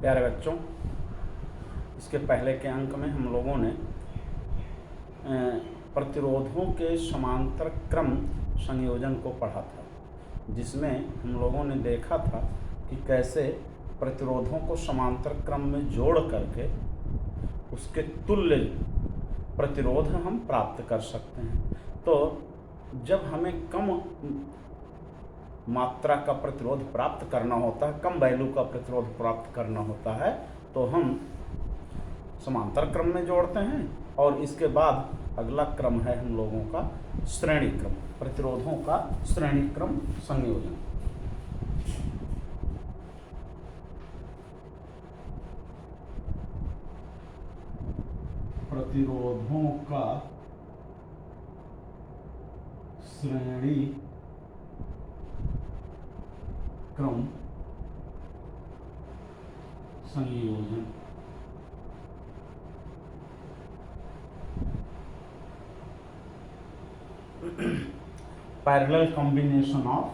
प्यारे बच्चों, इसके पहले के अंक में हम लोगों ने प्रतिरोधों के समांतर क्रम संयोजन को पढ़ा था, जिसमें हम लोगों ने देखा था कि कैसे प्रतिरोधों को समांतर क्रम में जोड़ करके उसके तुल्य प्रतिरोध हम प्राप्त कर सकते हैं। तो जब हमें कम मात्रा का प्रतिरोध प्राप्त करना होता है, कम वैल्यू का प्रतिरोध प्राप्त करना होता है, तो हम समांतर क्रम में जोड़ते हैं और इसके बाद अगला क्रम है हम लोगों का श्रेणी क्रम, प्रतिरोधों का श्रेणी क्रम संयोजन। प्रतिरोधों का श्रेणी क्रम संयोजन। Parallel combination of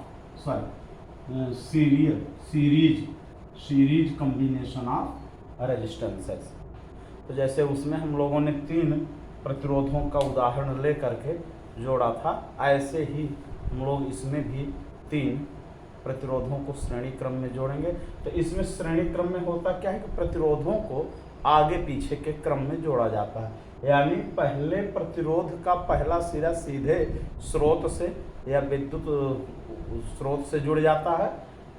series combination of resistances. तो जैसे उसमें हम लोगों ने 3 प्रतिरोधों का उदाहरण ले करके जोड़ा था, ऐसे ही हम लोग इसमें भी 3 प्रतिरोधों को श्रेणी क्रम में जोड़ेंगे। तो इसमें श्रेणी क्रम में होता क्या है कि प्रतिरोधों को आगे पीछे के क्रम में जोड़ा जाता है, यानी पहले प्रतिरोध का पहला सिरा सीधे स्रोत से या विद्युत स्रोत से जुड़ जाता है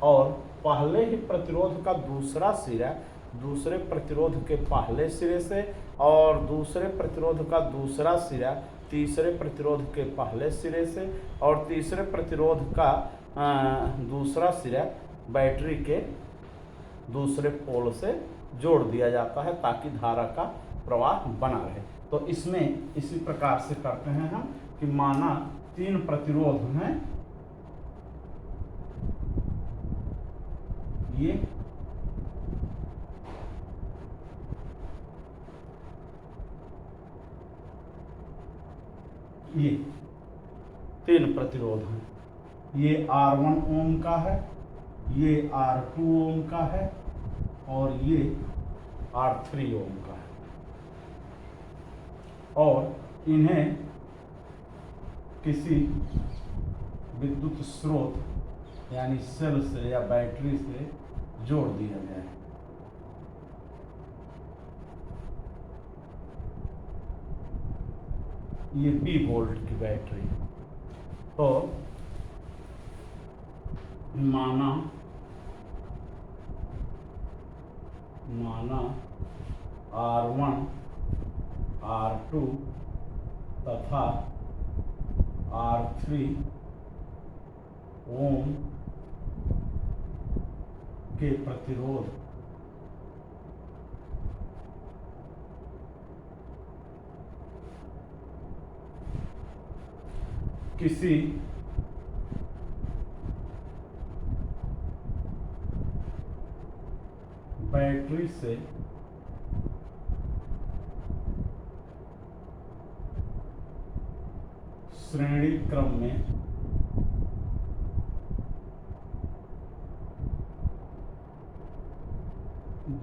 और पहले ही प्रतिरोध का दूसरा सिरा दूसरे प्रतिरोध के पहले सिरे से और दूसरे प्रतिरोध का दूसरा सिरा तीसरे प्रतिरोध के पहले सिरे से और तीसरे प्रतिरोध का दूसरा सिरा बैटरी के दूसरे पोल से जोड़ दिया जाता है ताकि धारा का प्रवाह बना रहे। तो इसमें इसी प्रकार से करते हैं हम कि माना 3 प्रतिरोध हैं, ये ये 3 प्रतिरोध हैं, ये R1 ओम का है, ये R2 ओम का है और ये R3 ओम का है, और इन्हें किसी विद्युत स्रोत यानी सेल से या बैटरी से जोड़ दिया गया है। ये 20 वोल्ट की बैटरी। तो माना R1 R2 तथा R3 ओम के प्रतिरोध किसी बैटरी से श्रेणी क्रम में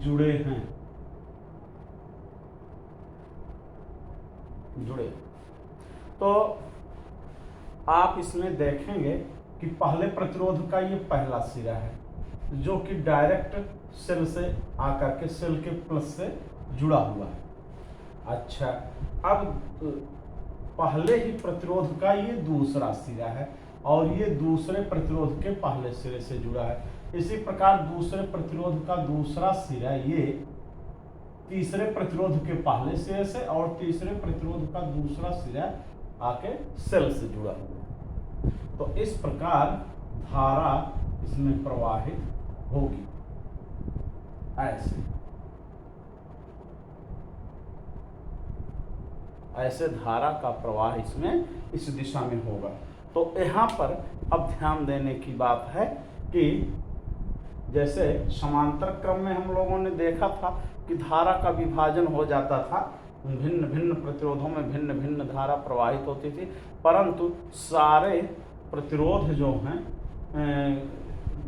जुड़े हैं, तो आप इसमें देखेंगे कि पहले प्रतिरोध का ये पहला सिरा है जो कि डायरेक्ट सेल से आकर के सेल के प्लस से जुड़ा हुआ है। अच्छा, अब पहले ही प्रतिरोध का ये दूसरा सिरा है और ये दूसरे प्रतिरोध के पहले सिरे से जुड़ा है। इसी प्रकार दूसरे प्रतिरोध का दूसरा सिरा ये तीसरे प्रतिरोध के पहले सिरे से और तीसरे प्रतिरोध का दूसरा सिरा आके सेल से जुड़ा हुआ है। तो इस प्रकार धारा इसमें प्रवाहित होगी, ऐसे धारा का प्रवाह इसमें इस दिशा में होगा। तो यहाँ पर अब ध्यान देने की बात है कि जैसे समांतर क्रम में हम लोगों ने देखा था कि धारा का विभाजन हो जाता था, भिन्न भिन्न प्रतिरोधों में भिन्न भिन्न धारा प्रवाहित होती थी, परंतु सारे प्रतिरोध जो हैं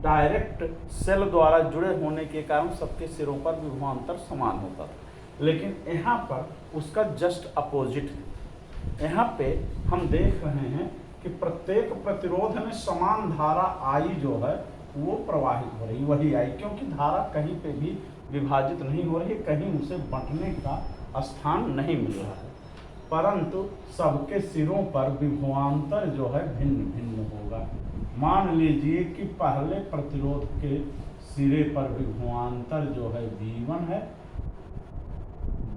डायरेक्ट सेल द्वारा जुड़े होने के कारण सबके सिरों पर विभवांतर समान होता था, लेकिन यहाँ पर उसका जस्ट अपोजिट है। यहाँ पे हम देख रहे हैं कि प्रत्येक प्रतिरोध में समान धारा आई जो है वो प्रवाहित हो रही, वही आई, क्योंकि धारा कहीं पे भी विभाजित नहीं हो रही, कहीं उसे बंटने का स्थान नहीं मिल रहा है, परंतु सबके सिरों पर विभवांतर जो है भिन्न भिन्न होगा। मान लीजिए कि पहले प्रतिरोध के सिरे पर विभवांतर जो है V1 है,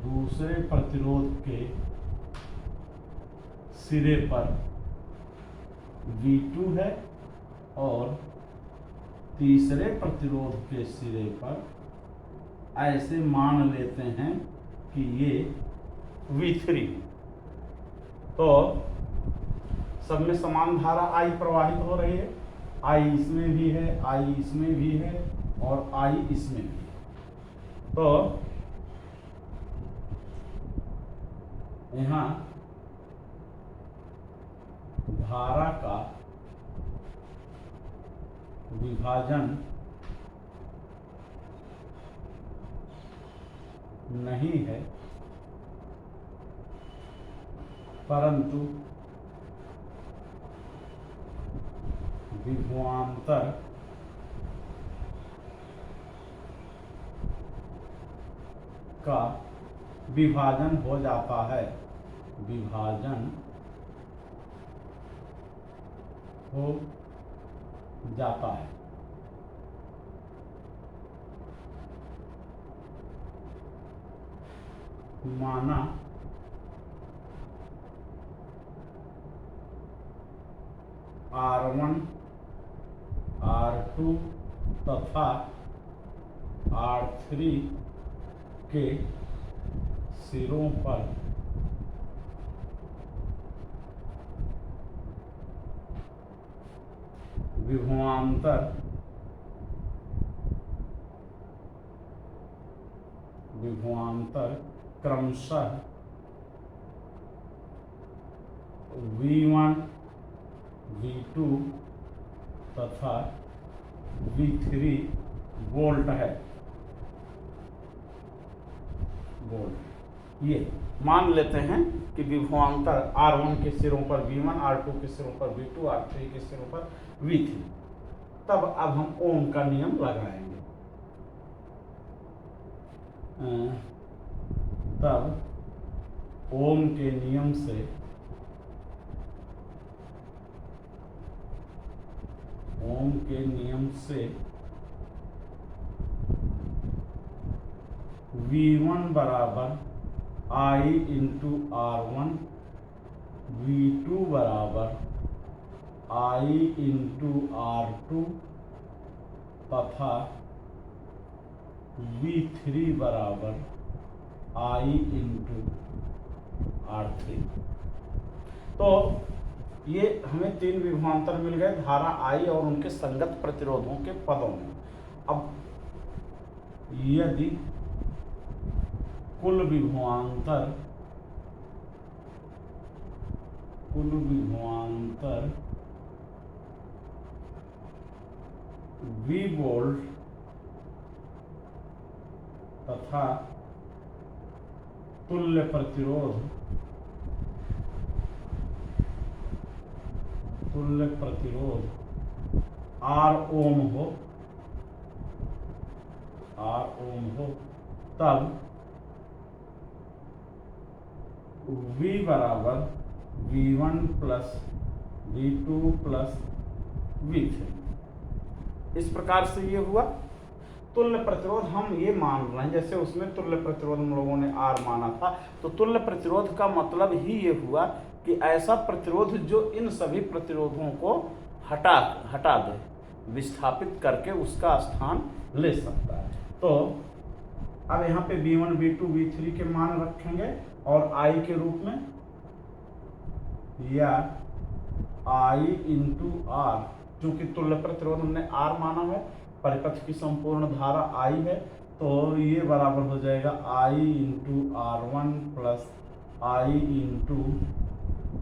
दूसरे प्रतिरोध के सिरे पर V2 है और तीसरे प्रतिरोध के सिरे पर ऐसे मान लेते हैं कि ये V3। तो सब में समान धारा I प्रवाहित हो रही है, I इसमें भी है, I इसमें भी है और I इसमें भी है। तो यहाँ धारा का विभाजन नहीं है, परंतु विभवांतर का विभाजन हो जाता है, विभाजन हो जाता है। माना R1 R2 तथा R3 के सिरों पर विभवांतर क्रमशः V1 V2 तथा V3 वोल्ट है। वोल्ट ये मान लेते हैं कि विभवांतर R1 के सिरों पर V1, R2 के सिरों पर V2, R3 के सिरों पर V3। तब अब हम ओम का नियम लगाएंगे। तब ओम के नियम से V1 बराबर I इंटू R1, V2 बराबर I इंटू R2 तथा V3 बराबर I इंटू R3। तो ये हमें तीन विभवांतर मिल गए धारा I और उनके संगत प्रतिरोधों के पदों में। अब यदि कुल विभवांतर V वोल्ट तथा तुल्य प्रतिरोध R ओम हो, तब V बराबर V1 plus V2 plus V3। इस प्रकार से ये हुआ। तुल्य प्रतिरोध हम ये मान रहे हैं, जैसे उसमें तुल्य प्रतिरोध हम लोगों ने R माना था, तो तुल्य प्रतिरोध का मतलब ही ये हुआ कि ऐसा प्रतिरोध जो इन सभी प्रतिरोधों को हटा दे, विस्थापित करके उसका स्थान ले सकता है। तो अब यहाँ पे V1, V2, V3 के मान रखेंगे और I के रूप में, या I इंटू R, चूंकि तुल्य प्रतिरोध हमने R माना है, परिपथ की संपूर्ण धारा I है, तो ये बराबर हो जाएगा I into R1 plus I into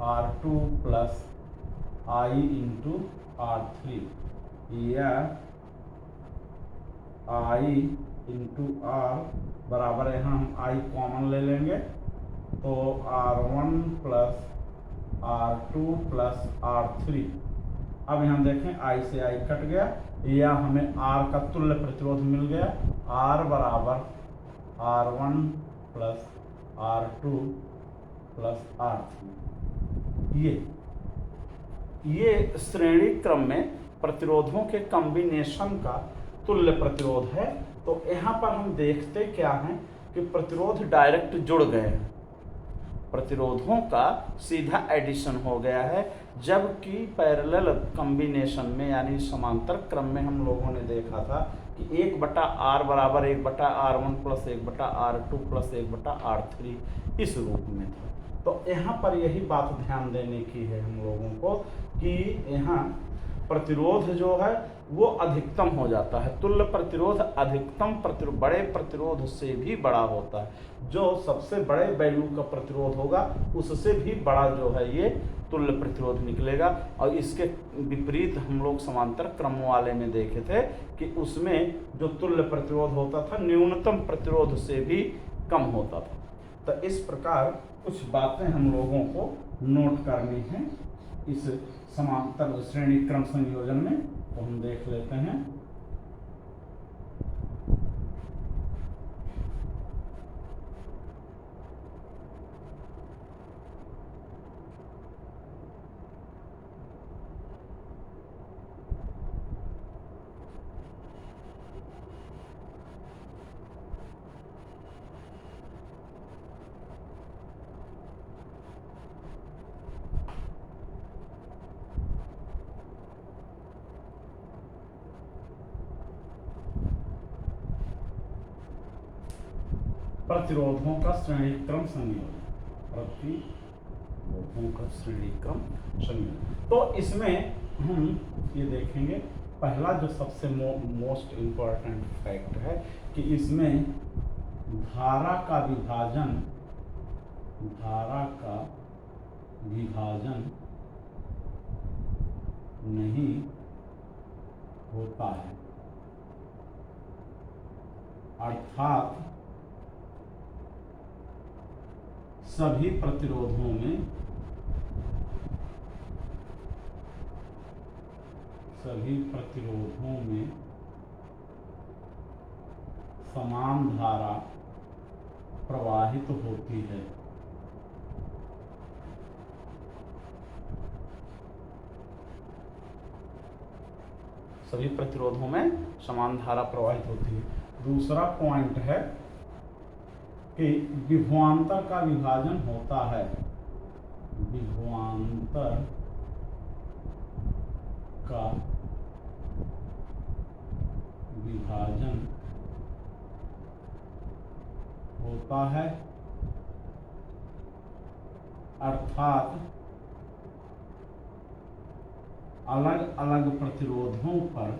R2 plus I into R3, या आई इंटू आर बराबर है, यहाँ हम आई कॉमन ले लेंगे तो R1 plus R2 plus R3। अब यहाँ देखें आई से आई कट गया, या हमें R का तुल्य प्रतिरोध मिल गया, R बराबर R1 plus R2 plus R3। ये श्रेणी क्रम में प्रतिरोधों के कॉम्बिनेशन का तुल्य प्रतिरोध है। तो यहाँ पर हम देखते क्या हैं कि प्रतिरोध डायरेक्ट जुड़ गए हैं, प्रतिरोधों का सीधा एडिशन हो गया है, जबकि पैरेलल कॉम्बिनेशन में यानी समांतर क्रम में हम लोगों ने देखा था कि 1/R बराबर 1/R1 plus 1/R2 plus 1/R3 इस रूप में था। तो यहाँ पर यही बात ध्यान देने की है हम लोगों को कि यहाँ प्रतिरोध जो है वो अधिकतम हो जाता है, तुल्य प्रतिरोध अधिकतम बड़े प्रतिरोध से भी बड़ा होता है। जो सबसे बड़े वैल्यू का प्रतिरोध होगा उससे भी बड़ा जो है ये तुल्य प्रतिरोध निकलेगा। और इसके विपरीत हम लोग समांतर क्रम वाले में देखे थे कि उसमें जो तुल्य प्रतिरोध होता था न्यूनतम प्रतिरोध से भी कम होता था। तो इस प्रकार कुछ बातें हम लोगों को नोट करनी है इस समांतर श्रेणी क्रम संयोजन में, तो हम देख लेते हैं। प्रतिरोधों का श्रेणी क्रम संयोजन, प्रतिरोधों का श्रेणी क्रम संयोजन। तो इसमें हम ये देखेंगे, पहला जो सबसे मोस्ट इम्पोर्टेंट फैक्ट है कि इसमें धारा का विभाजन नहीं होता है, अर्थात सभी प्रतिरोधों में समान धारा प्रवाहित होती है। सभी प्रतिरोधों में समान धारा प्रवाहित होती है। दूसरा पॉइंट है कि विभवांतर का विभाजन होता है, विभवांतर का विभाजन होता है, अर्थात अलग अलग प्रतिरोधों पर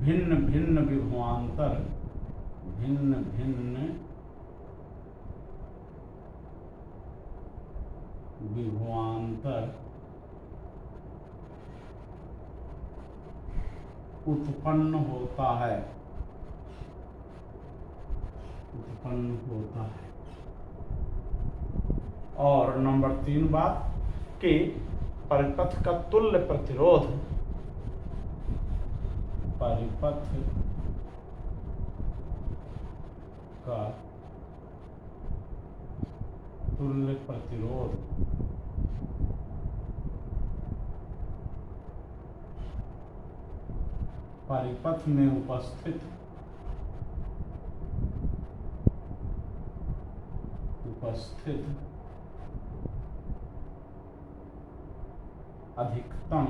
भिन्न भिन्न विभवांतर उत्पन्न होता है। और नंबर 3 बात कि परिपथ का तुल्य प्रतिरोध परिपथ में उपस्थित अधिकतम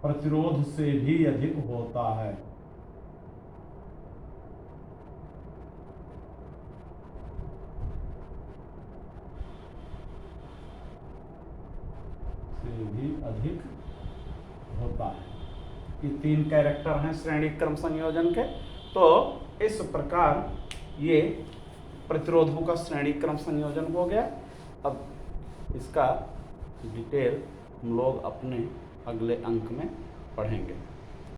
प्रतिरोध से भी अधिक होता है। से भी अधिक होता है। ये 3 कैरेक्टर हैं श्रेणी क्रम संयोजन के। तो इस प्रकार ये प्रतिरोधों का श्रेणी क्रम संयोजन हो गया। अब इसका डिटेल हम लोग अपने अगले अंक में पढ़ेंगे।